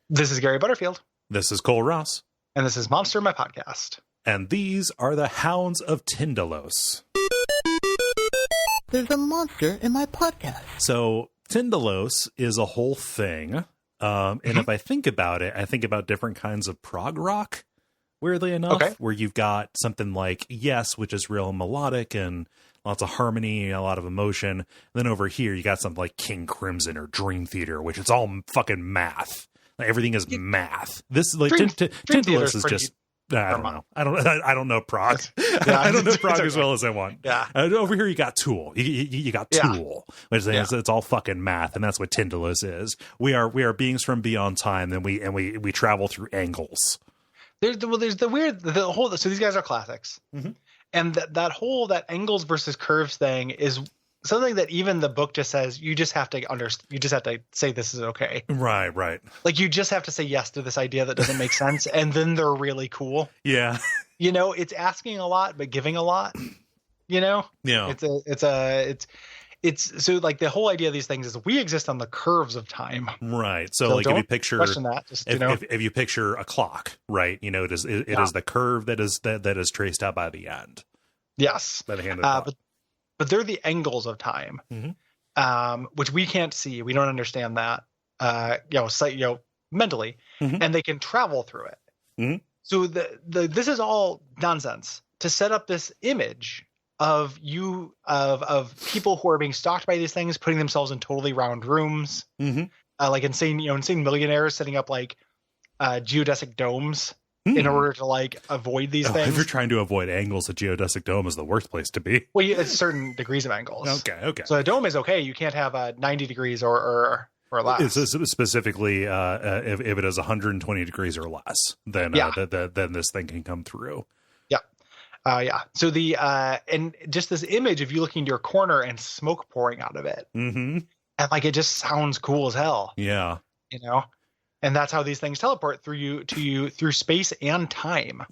This is Gary Butterfield. This is Cole Ross. And this is Monster, my podcast. And these are the Hounds of Tindalos. There's a monster in my podcast. So Tindalos is a whole thing. And if I think about it, I think about different kinds of prog rock, weirdly enough, where you've got something like Yes, which is real melodic and lots of harmony, a lot of emotion. And then over here, you got something like King Crimson or Dream Theater, which it's all fucking math. Like, everything is math. This like Tindalos is just. I don't know. I don't know prog. Yeah, I don't know prog as well as I want. Yeah. Over here, you got Tool. You got Tool, which is it's all fucking math, and that's what Tindalos is. We are beings from beyond time, and we travel through angles. There's the whole. So these guys are classics, and that angles versus curves thing is something that even the book just says you just have to say this is okay. Right. Like you just have to say yes to this idea that doesn't make sense, and then they're really cool. Yeah. It's asking a lot but giving a lot. Yeah. It's so like the whole idea of these things is we exist on the curves of time. Right. So like if you picture that, if you picture a clock, right, it is the curve that is traced out by the end. Yes. By the hand of the clock. But they're the angles of time, which we can't see. We don't understand that, mentally, and they can travel through it. So this is all nonsense to set up this image of people who are being stalked by these things, putting themselves in totally round rooms, like insane millionaires setting up like geodesic domes. In order to like avoid these things. If you're trying to avoid angles, a geodesic dome is the worst place to be. Well, it's certain degrees of angles. Okay. So a dome is okay. You can't have 90 degrees or less. It's specifically, if it is 120 degrees or less, then this thing can come through. Yeah. So and just this image of you looking into your corner and smoke pouring out of it, and like it just sounds cool as hell. Yeah. And that's how these things teleport through through space and time.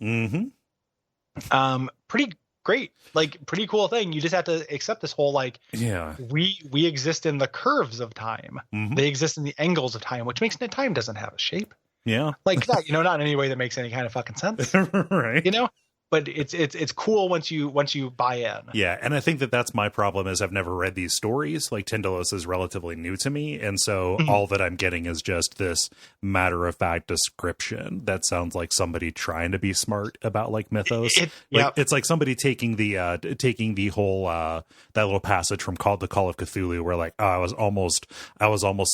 Pretty great, like pretty cool thing. You just have to accept this whole we exist in the curves of time. They exist in the angles of time, which makes time doesn't have a shape. Yeah, like that. Not in any way that makes any kind of fucking sense. Right. But it's cool once you buy in. Yeah, and I think that's my problem is I've never read these stories. Like Tindalos is relatively new to me, and so all that I'm getting is just this matter-of-fact description that sounds like somebody trying to be smart about like mythos. It's like somebody taking the whole that little passage from the Call of Cthulhu where like I was almost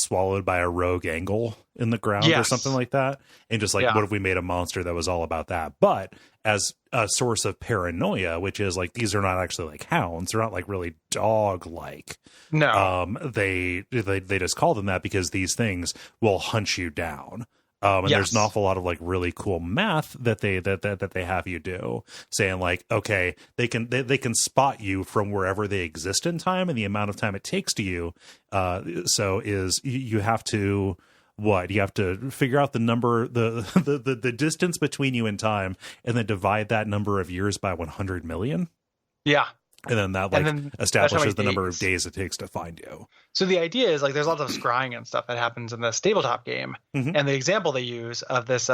swallowed by a rogue angle in the ground or something like that, and just like what if we made a monster that was all about that, but as a source of paranoia, which is like these are not actually like hounds, they're not like really dog like. No. They just call them that because these things will hunt you down. And there's an awful lot of like really cool math that they have you do, saying like, okay, they can spot you from wherever they exist in time, and the amount of time it takes to you. So you have to. What you have to figure out the number, the distance between you and time, and then divide that number of years by 100 million. Yeah, and then that establishes the number of days it takes to find you. So the idea is like there's lots of scrying and stuff that happens in the tabletop game, and the example they use of this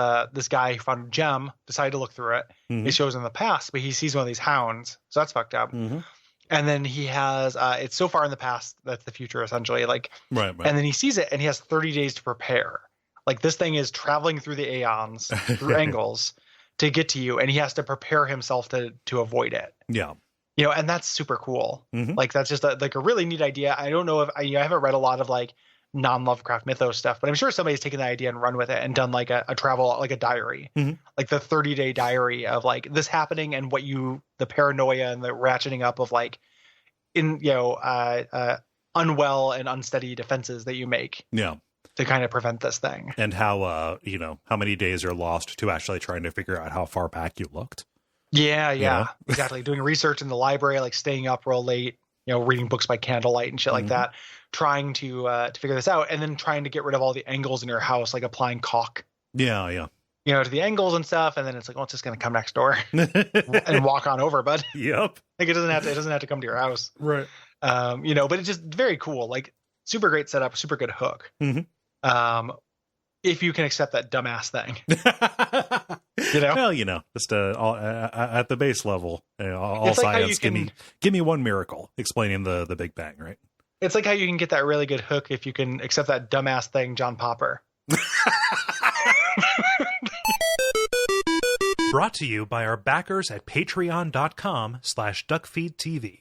guy who found a gem, decided to look through it. It shows in the past, but he sees one of these hounds, so that's fucked up. And then he has it's so far in the past that's the future essentially, like right. And then he sees it and he has 30 days to prepare. Like this thing is traveling through the aeons through angles to get to you, and he has to prepare himself to avoid it. Yeah. And that's super cool. Like that's just a really neat idea. I don't know if I haven't read a lot of like non-Lovecraft mythos stuff, but I'm sure somebody's taken that idea and run with it and done like a travel, like a diary, like the 30-day diary of like this happening and the paranoia and the ratcheting up of like unwell and unsteady defenses that you make. Yeah. To kind of prevent this thing. And how, how many days are lost to actually trying to figure out how far back you looked. Yeah. Exactly. Doing research in the library, like staying up real late, reading books by candlelight and shit like that, trying to figure this out, and then trying to get rid of all the angles in your house, like applying caulk. Yeah. To the angles and stuff, and then it's like, well, it's just going to come next door and walk on over, bud. Yep. Like it doesn't have to come to your house. Right. But it's just very cool. Like super great setup, super good hook. if you can accept that dumbass thing. Well, just at the base level, all it's like science. Give me one miracle explaining the Big Bang, right? It's like how you can get that really good hook if you can accept that dumbass thing, John Popper. Brought to you by our backers at patreon.com/DuckFeed.tv.